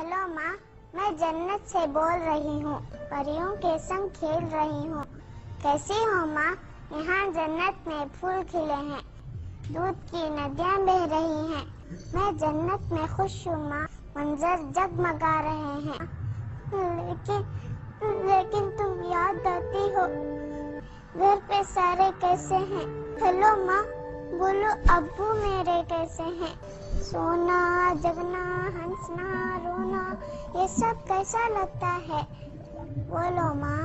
Hello माँ, मैं जन्नत से बोल रही हूँ। परियों के संग खेल रही हूँ। कैसी हो माँ? यहाँ जन्नत में फूल खिले हैं, दूध की नदियाँ बह रही हैं। मैं जन्नत में खुश हूँ माँ, मंजर जगमगा रहे हैं। लेकिन तुम याद आती हो। घर पे सारे कैसे हैं? हेलो माँ, बोलो अब्बू मेरे कैसे हैं? सोना, जगना, हंसना, रोना, ये सब कैसा लगता है? बोलो माँ,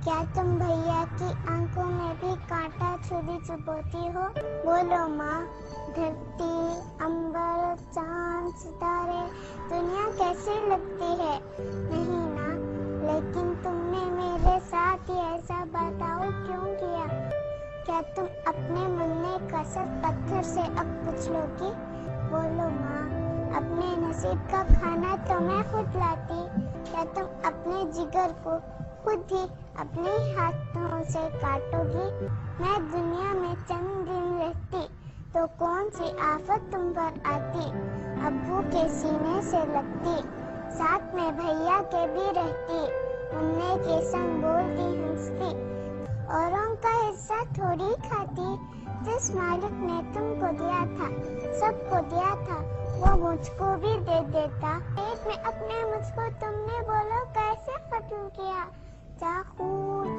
क्या तुम भैया की आंखों में भी कांटा छुरी चुभोती हो? बोलो माँ, धरती, अंबर, चांद, सितारे, दुनिया कैसी लगती है? नहीं ना, लेकिन तुमने मेरे साथ ही ऐसा बर्ताव क्यों किया? क्या तुम अपने मन में कसर पत्थर से अब पूछ लोगी? बोलो माँ, अपने नसीब का खाना तो मैं खुद लाती। क्या तुम अपने जिगर को खुद ही अपने हाथों से काटोगी? मैं दुनिया में चंद दिन रहती तो कौन सी आफत तुम पर आती? अब्बू के सीने से लगती, साथ में भैया के भी रहती, मुन्ने के संग बोलती हंसती, औरों का हिस्सा थोड़ी खाती। जिस मालिक ने तुमको दिया था, सबको दिया था, वो मुझको भी दे देता। पेट में अपने मुझको तुमने बोलो कैसे खत्म किया? चाकू,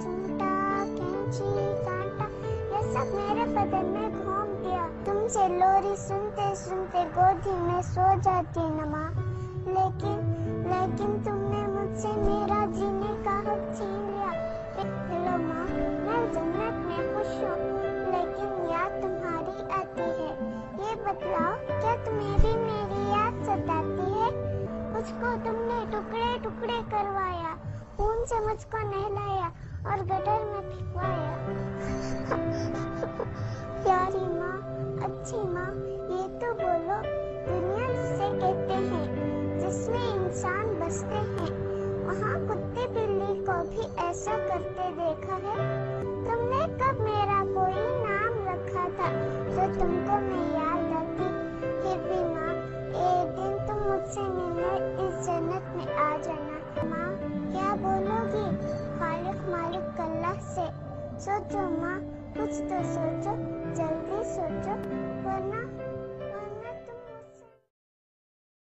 चिमटा, कैंची, कांटा, ये सब मेरे बदन में घोंप दिया। तुमसे लोरी सुनते सुनते गोदी में सो जाती न माँ, लेकिन तुमने मुझसे मेरा जीने का हक छीन लिया। हेलो माँ, मैं जन्नत में खुश हूँ, लेकिन याद तुम्हारी आती है। ये बतलाओ, क्या तुम्हें भी मेरी याद सताती है? मुझको तुमने टुकड़े टुकड़े करवाया, खून से मुझको नहलाया और गटर में फेंकवाया। प्यारी माँ, अच्छी माँ, ये तो बोलो, दुनिया जिसे कहते हैं, जिसमें इंसान बसते हैं, वहाँ कुत्ते बिल्ली को भी ऐसा करते देखा है? तुमने कब मेरा कोई नाम रखा था जो तुमको मैं याद आती? फिर भी माँ, एक दिन तुम मुझसे मिलने इस जन्नत में आ जाना। माँ, क्या बोलोगी खालिक मालिक अल्लाह से? सोचो माँ, कुछ तो सोचो, जल्दी सोचो, वरना